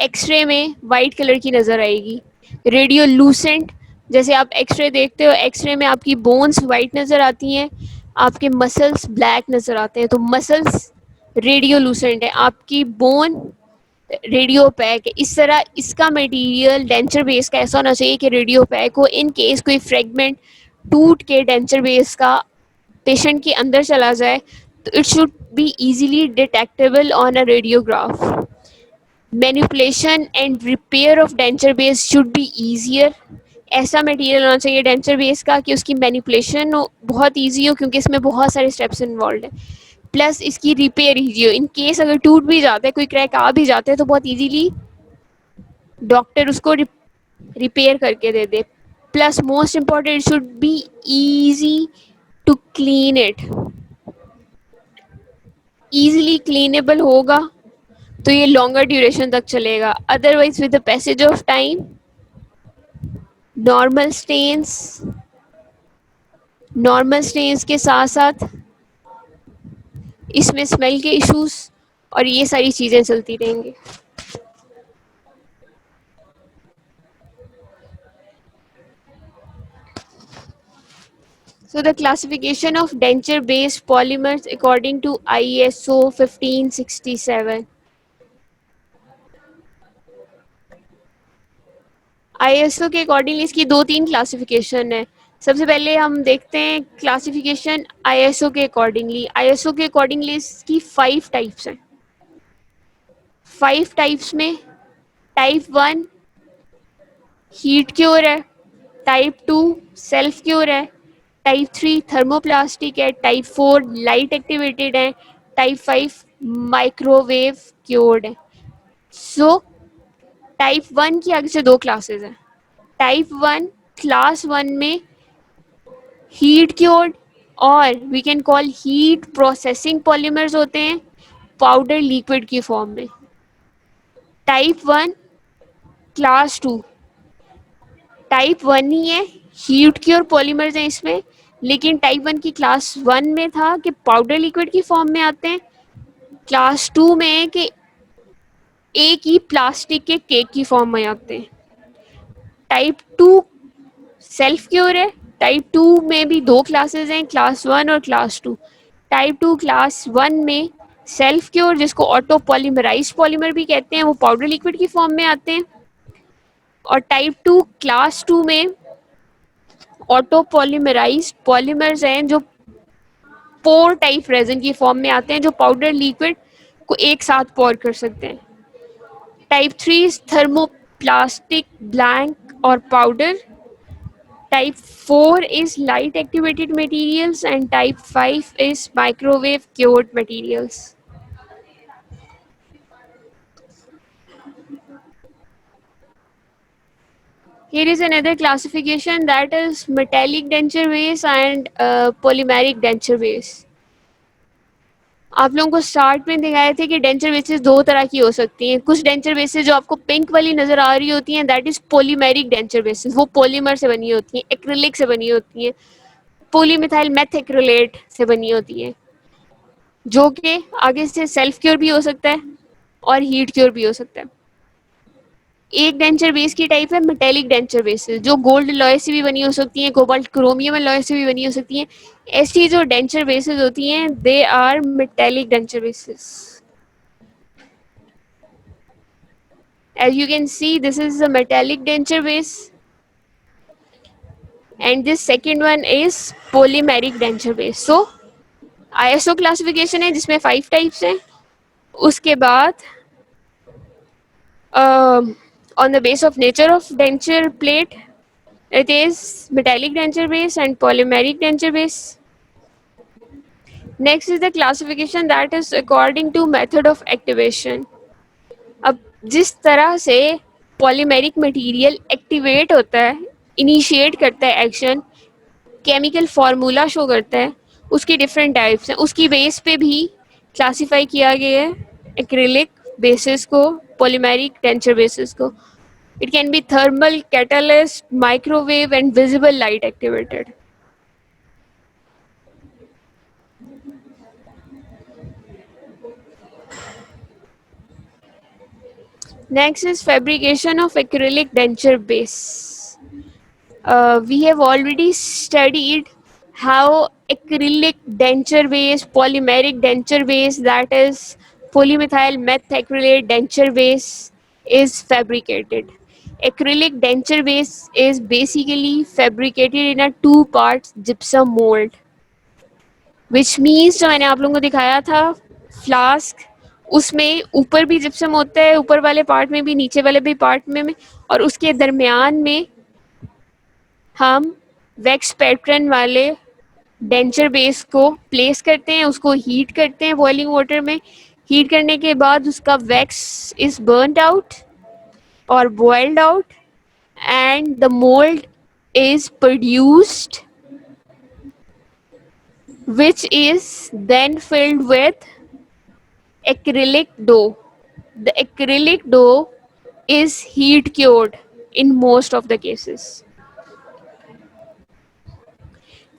[SPEAKER 1] एक्सरे में वाइट कलर की नज़र आएगी. रेडियो लूसेंट, जैसे आप एक्सरे देखते हो, एक्सरे में आपकी बोन्स वाइट नज़र आती हैं, आपके मसल्स ब्लैक नज़र आते हैं. तो मसल्स रेडियो लूसेंट है, आपकी बोन रेडियो पैक है. इस तरह इसका मटेरियल डेंचर बेस का ऐसा होना चाहिए कि रेडियो पैक हो. इन केस कोई फ्रेगमेंट टूट के डेंचर बेस का पेशेंट के अंदर चला जाए तो it should be easily detectable on a radiograph. Manipulation and repair of denture base should be easier. ऐसा मटेरियल होना चाहिए डेंचर बेस का कि उसकी मैनिपुलेशन बहुत ईजी हो, क्योंकि इसमें बहुत सारे स्टेप्स इन्वॉल्व हैं. प्लस इसकी रिपेयर ईजी हो. इन केस अगर टूट भी जाता है, कोई क्रैक आ भी जाता है, तो बहुत इजीली डॉक्टर उसको रिपेयर करके दे दे. Plus most important, it should be easy to clean it. Easily cleanable होगा तो ये लॉन्गर ड्यूरेशन तक चलेगा. Otherwise with the passage of time normal stains के साथ साथ इसमें स्मेल के इश्यूज और ये सारी चीज़ें चलती रहेंगी. So the classification of denture-based polymers according to ISO 1567. ISO के अकॉर्डिंग इसकी 2-3 क्लासिफिकेशन है. सबसे पहले हम देखते हैं क्लासिफिकेशन आईएसओ के अकॉर्डिंगली। आईएसओ के अकॉर्डिंगली इसकी 5 टाइप्स हैं। 5 टाइप्स में टाइप 1 हीट क्योर है, टाइप 2 सेल्फ क्योर है, टाइप 3 थर्मोप्लास्टिक है, टाइप 4 लाइट एक्टिवेटेड है, टाइप 5 माइक्रोवेव क्योर्ड है। सो टाइप 1 की आगे से 2 क्लासेस हैं। टाइप 1 क्लास 1 में हीट क्योर्ड और we can call heat processing polymers होते हैं पाउडर लिक्विड की फॉर्म में। टाइप 1 क्लास 2 टाइप 1 ही है, हीट क्योर पॉलीमर्स हैं इसमें, लेकिन टाइप 1 की क्लास 1 में था कि पाउडर लिक्विड की फॉर्म में आते हैं, क्लास 2 में है कि एक ही प्लास्टिक के केक की फॉर्म में आते हैं। टाइप 2 सेल्फ क्योर है। टाइप 2 में भी 2 क्लासेस हैं, क्लास 1 और क्लास 2। टाइप 2 क्लास 1 में सेल्फ क्योर, जिसको ऑटो पॉलीमराइज पॉलीमर भी कहते हैं, वो पाउडर लिक्विड की फॉर्म में आते हैं। और टाइप 2 क्लास 2 में ऑटो पॉलीमराइज पॉलीमर्स हैं जो पोर टाइप रेजन की फॉर्म में आते हैं, जो पाउडर लिक्विड को एक साथ पोर कर सकते हैं। टाइप 3 थर्मोप्लास्टिक ब्लैंक और powder. Type 4 is light activated materials and type 5 is microwave cured materials. Here is another classification, that is metallic denture base and polymeric denture base. आप लोगों को स्टार्ट में दिखाए थे कि डेंचर बेसेस 2 तरह की हो सकती हैं। कुछ डेंचर बेसेस जो आपको पिंक वाली नज़र आ रही होती हैं, that is polymeric denture bases. वो पॉलीमर से बनी होती हैं, एक्रिलिक से बनी होती हैं, पॉलीमिथाइल मेथएक्रिलेट से बनी होती हैं, जो कि आगे से सेल्फ क्योर भी हो सकता है और हीट क्योर भी हो सकता है। एक डेंचर बेस की टाइप है मेटेलिक डेंचर बेसेस, जो गोल्ड लॉय से भी बनी हो सकती हैं, कोबाल्ट क्रोमियम लॉय से भी बनी हो सकती हैं। ऐसी जो डेंचर बेसेस होती हैं, they are metallic denture bases. As you can see, this is a metallic denture base, and this second one is polymeric denture base. So ISO classification है जिसमें 5 types हैं। उसके बाद on the base of nature of denture plate, it is metallic denture base and polymeric denture base. Next is the classification, that is according to method of activation. अब जिस तरह से पॉलीमेरिक मटेरियल एक्टिवेट होता है, इनिशिएट करता है एक्शन, केमिकल फार्मूला शो करता है, उसकी डिफरेंट टाइप्स हैं। उसकी बेस पे भी क्लासिफाई किया गया है एक्रिलिक बेसिस को, पॉलीमेरिक डेंचर बेसिस को। It can be thermal, catalyst, microwave and visible light activated. Next is fabrication of acrylic denture base. We have already studied how acrylic denture base, polymeric denture base, that is polymethyl methacrylate denture base, is fabricated. Acrylic denture base is basically fabricated in a 2 parts gypsum mold, which means जो मैंने आप लोगों को दिखाया था फ्लास्क, उसमें ऊपर भी जिप्सम होता है, ऊपर वाले पार्ट में भी, नीचे वाले भी पार्ट में, और उसके दरमियान में हम वैक्स पैटर्न वाले डेंचर बेस को प्लेस करते हैं, उसको हीट करते हैं बॉइलिंग वाटर में। हीट करने के बाद उसका वैक्स इज बर्नड आउट और boiled out, and the mould is produced, which is then filled with acrylic dough. The acrylic dough is heat cured in most of the cases.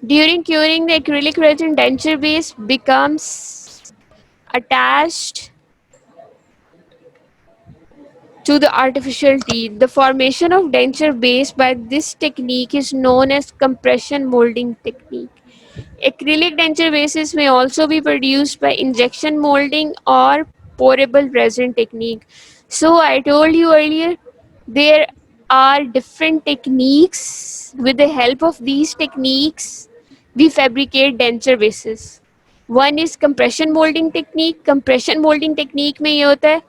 [SPEAKER 1] During curing, the acrylic resin denture base becomes attached to the artificial teeth. The formation of denture base by this technique is known as compression molding technique. Acrylic denture bases may also be produced by injection molding or pourable resin technique. So I told you earlier, there are different techniques. With the help of these techniques, we fabricate denture bases. One is compression molding technique. Compression molding technique में ये होता है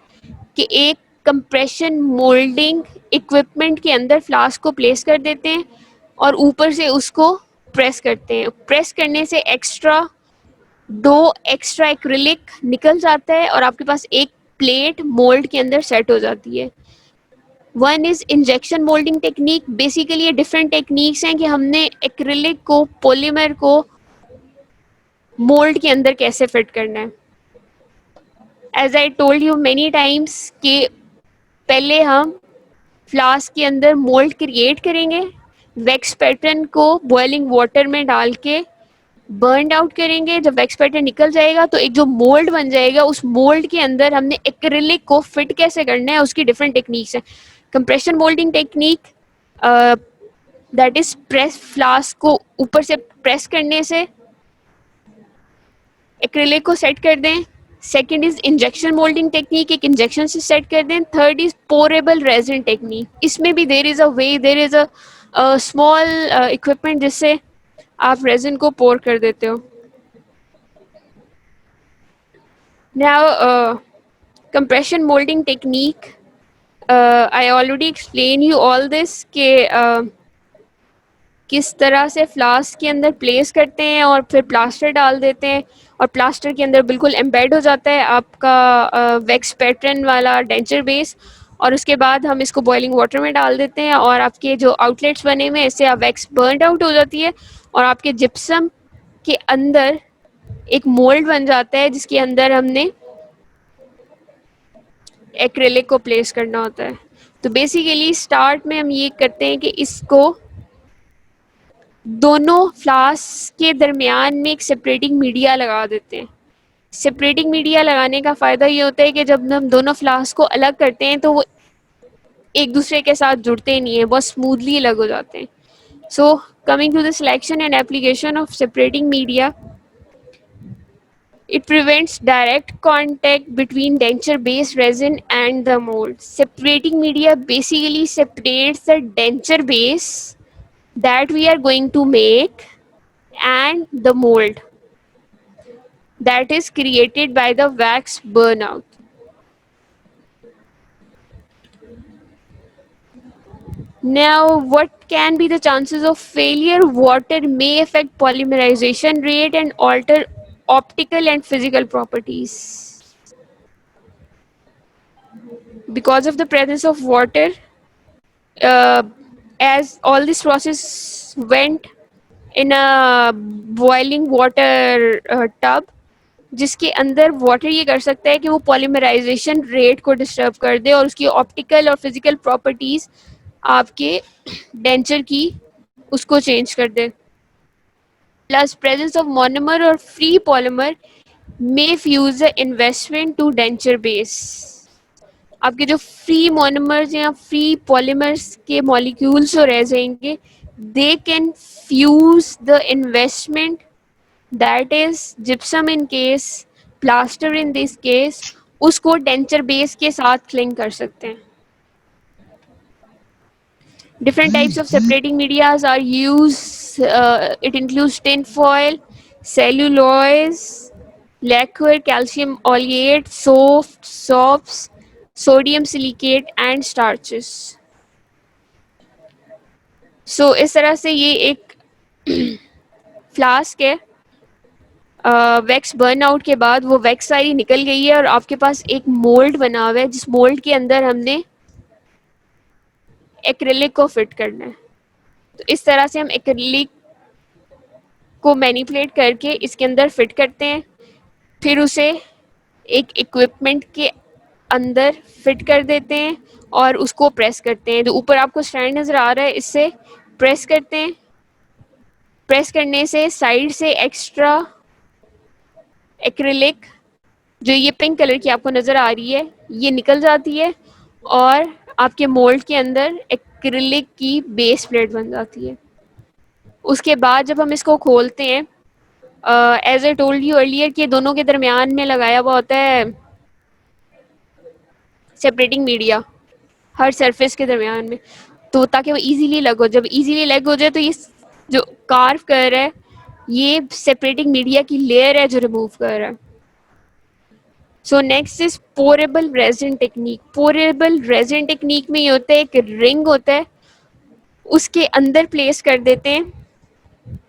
[SPEAKER 1] कि एक कंप्रेशन मोल्डिंग इक्विपमेंट के अंदर फ्लास्क को प्लेस कर देते हैं और ऊपर से उसको प्रेस करते हैं. प्रेस करने से दो एक्स्ट्रा एक्रिलिक निकल जाता है और आपके पास एक प्लेट मोल्ड के अंदर सेट हो जाती है. One is injection moulding technique. Basically ये डिफरेंट टेक्निक्स हैं कि हमने एक्रिलिक को, पॉलीमर को मोल्ड के अंदर कैसे फिट करना है. As I told you many times कि पहले हम फ्लास्क के अंदर मोल्ड क्रिएट करेंगे, वैक्स पैटर्न को बॉइलिंग वाटर में डाल के बर्न आउट करेंगे. जब वैक्स पैटर्न निकल जाएगा तो एक जो मोल्ड बन जाएगा, उस मोल्ड के अंदर हमने एक्रिलिक को फिट कैसे करना है उसकी डिफरेंट टेक्निक्स हैं. Compression moulding technique that is press, flask को ऊपर से प्रेस करने से एक्रिलिक को सेट कर दें. Second is injection moulding technique, एक इंजेक्शन से सेट कर दें. Third is pourable resin technique. इसमें भी there is a way, there is a small equipment जिससे आप रेजिन को पोर कर देते हो. Now compression molding technique, I already explained you all this कि किस तरह से फ्लास्क के अंदर प्लेस करते हैं और फिर प्लास्टर डाल देते हैं और प्लास्टर के अंदर बिल्कुल एम्बेड हो जाता है आपका वैक्स पैटर्न वाला डेंचर बेस. और उसके बाद हम इसको बॉइलिंग वाटर में डाल देते हैं और आपके जो आउटलेट्स बने हुए हैं इससे वैक्स बर्न आउट हो जाती है और आपके जिप्सम के अंदर एक मोल्ड बन जाता है जिसके अंदर हमने एक्रेलिक को प्लेस करना होता है. तो बेसिकली स्टार्ट में हम ये करते हैं कि इसको दोनों फ्लास्क के दरमियान में एक सेपरेटिंग मीडिया लगा देते हैं. सेपरेटिंग मीडिया लगाने का फ़ायदा ये होता है कि जब हम दोनों फ्लास्क को अलग करते हैं तो वो एक दूसरे के साथ जुड़ते नहीं है, बहुत स्मूथली अलग हो जाते हैं. So coming to the selection and application of separating media, it prevents direct contact between denture based resin and the mold. Separating media basically separates the denture base that we are going to make and the mold that is created by the wax burnout. Now, what can be the chances of failure? Water may affect polymerization rate and alter optical and physical properties. Because of the presence of water, uh, as all this process went in a boiling water tub, जिसके अंदर वाटर ये कर सकता है कि वो पॉलीमराइजेशन रेट को डिस्टर्ब कर दे और उसकी ऑप्टिकल और फिजिकल प्रॉपर्टीज आपके डेंचर की उसको चेंज कर दे. प्लस प्रेजेंस ऑफ मोनोमर और free polymer may fuse the investment to denture base. आपके जो फ्री मोनोमर्स या फ्री पॉलीमर्स के मॉलिक्यूल्स जो रह जाएंगे, they can fuse the investment, that is gypsum in case, plaster in this case, उसको डेंचर बेस के साथ क्लिंग कर सकते हैं. Different types of separating medias are used. It includes tin foil, cellulose, lacquer, calcium oleate, soaps, sodium silicate and starches. So इस तरह से ये एक फ्लास्क है. वैक्स बर्न आउट के बाद वो वैक्स सारी निकल गई है और आपके पास एक मोल्ड बना हुआ है जिस मोल्ड के अंदर हमने एक्रिलिक को फिट करना है. तो इस तरह से हम एक्रिलिक को मैनिपुलेट करके इसके अंदर फिट करते हैं, फिर उसे एक इक्विपमेंट के अंदर फिट कर देते हैं और उसको प्रेस करते हैं. तो ऊपर आपको स्टैंड नज़र आ रहा है, इससे प्रेस करते हैं. प्रेस करने से साइड से एक्स्ट्रा एक्रिलिक जो ये पिंक कलर की आपको नज़र आ रही है ये निकल जाती है और आपके मोल्ड के अंदर एक्रिलिक की बेस प्लेट बन जाती है. उसके बाद जब हम इसको खोलते हैं, as I told you earlier कि दोनों के दरमियान में लगाया हुआ होता है सेपरेटिंग मीडिया हर सरफेस के दरमियान में. तो ताकि वो इजीली लग हो, जब इजीली लग हो जाए तो ये जो कार्व कर रहा है ये सेपरेटिंग मीडिया की लेयर है जो रिमूव कर रहा है. So next is pourable resin technique. Pourable resin technique में ये होता है एक रिंग होता है, उसके अंदर प्लेस कर देते हैं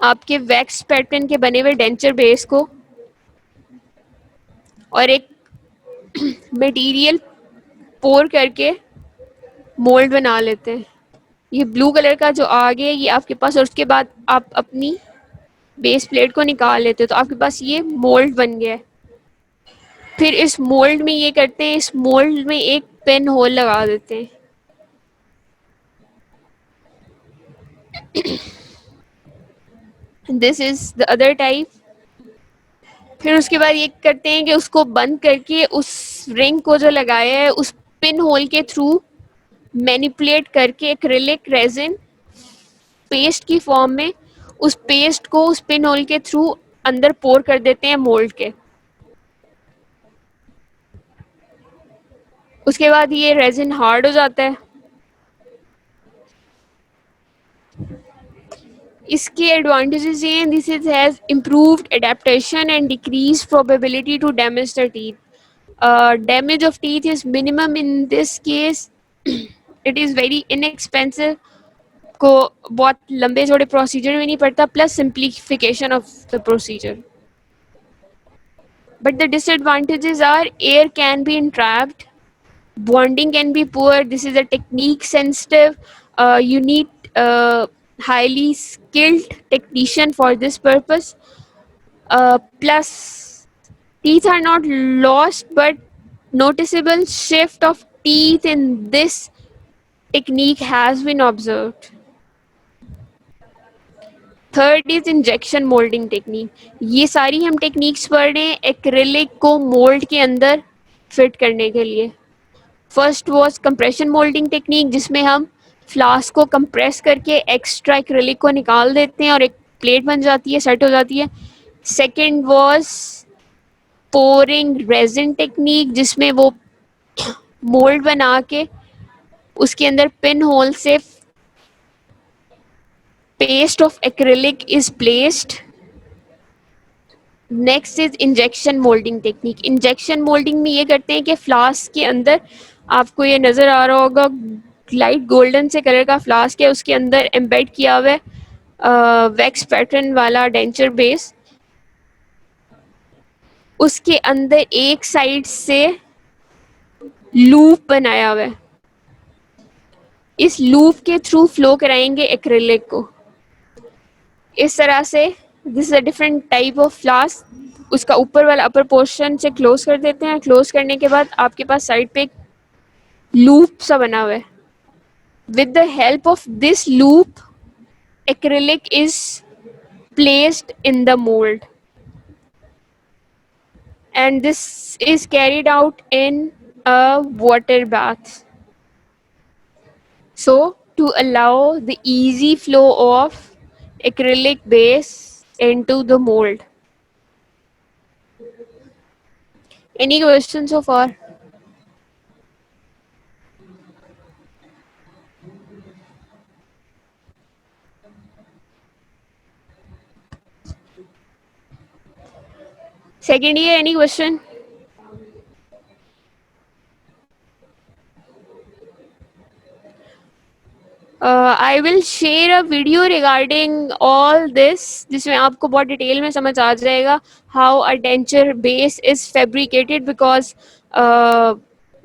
[SPEAKER 1] आपके वैक्स पैटर्न के बने हुए डेंचर बेस को और एक मटेरियल पोर करके मोल्ड बना लेते हैं. ये ब्लू कलर का जो आगे है ये आपके पास, और उसके बाद आप अपनी बेस प्लेट को निकाल लेते हो तो आपके पास ये मोल्ड बन गया है. फिर इस मोल्ड में ये करते हैं, इस मोल्ड में एक पेन होल लगा देते हैं. This is the other type. फिर उसके बाद ये करते हैं कि उसको बंद करके उस रिंग को जो लगाया है उस पिन होल के थ्रू मैनिपुलेट करके एक्रिलिक रेजिन पेस्ट की फॉर्म में उस पेस्ट को उस पिन होल के थ्रू अंदर पोर कर देते हैं मोल्ड के. उसके बाद ये रेजिन हार्ड हो जाता है. इसके एडवांटेजेस ये हैं, this is has improved adaptation and decrease probability to damage the teeth. Damage of teeth is minimum in this case. It is very inexpensive, को बहुत लंबे चौड़े प्रोसीजर में नहीं पड़ता, plus simplification of the procedure. But the disadvantages are air can be entrapped, bonding can be poor. This is a technique sensitive. You need highly skilled technician for this purpose. Plus, teeth are not lost, but noticeable shift of teeth in this technique has been observed. Third is injection moulding technique. ये सारी हम टेक्निक्स पढ़ रहे हैं एक्रिलिक को मोल्ड के अंदर फिट करने के लिए. First was compression moulding technique, जिसमें हम फ्लास्क को कंप्रेस करके एक्स्ट्रा एक्रिलिक को निकाल देते हैं और एक प्लेट बन जाती है, सेट हो जाती है. Second was pouring resin technique, जिसमें वो मोल्ड बना के उसके अंदर पिन होल से paste of acrylic is placed. Next is injection moulding technique. Injection moulding में ये करते हैं कि फ्लास्क के अंदर, आपको ये नज़र आ रहा होगा लाइट गोल्डन से कलर का फ्लास्क है, उसके अंदर एम्बेड किया हुआ है वैक्स पैटर्न वाला डेंचर बेस. उसके अंदर एक साइड से लूप बनाया हुआ है, इस लूप के थ्रू फ्लो कराएंगे एक्रिलिक को. इस तरह से this is a different type of flask. उसका ऊपर वाला अपर पोर्शन से क्लोज कर देते हैं. क्लोज करने के बाद आपके पास साइड पे एक लूप सा बना हुआ है. With the help of this loop acrylic is placed in the mold and this is carried out in a water bath, so to allow the easy flow of acrylic base into the mold. Any questions so far? Second year, any question? I will share a video regarding all this, जिसमें आपको बहुत डिटेल में समझ आ जाएगा how a denture base is fabricated, because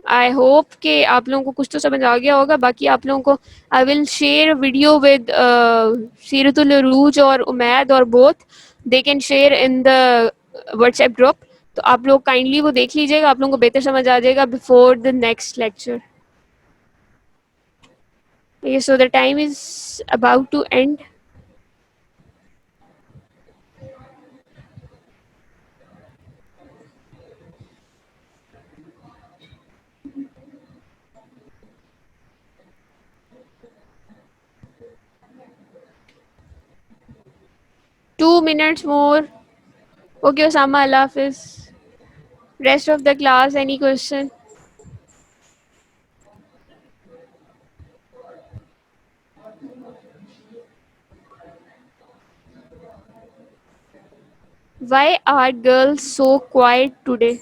[SPEAKER 1] I hope कि आप लोगों को कुछ तो समझ आ गया होगा. बाकी आप लोगों को I will share a video with सीरतुल अरूज और उमैद, और both they can share in the WhatsApp group. तो आप लोग काइंडली वो देख लीजिएगा, आप लोगों को बेहतर समझ आ जाएगा before the next lecture. Okay, so the time is about to end. Two minutes more. Okay, Osama, Allah Hafiz. Rest of the class, any question? Why are girls so quiet today?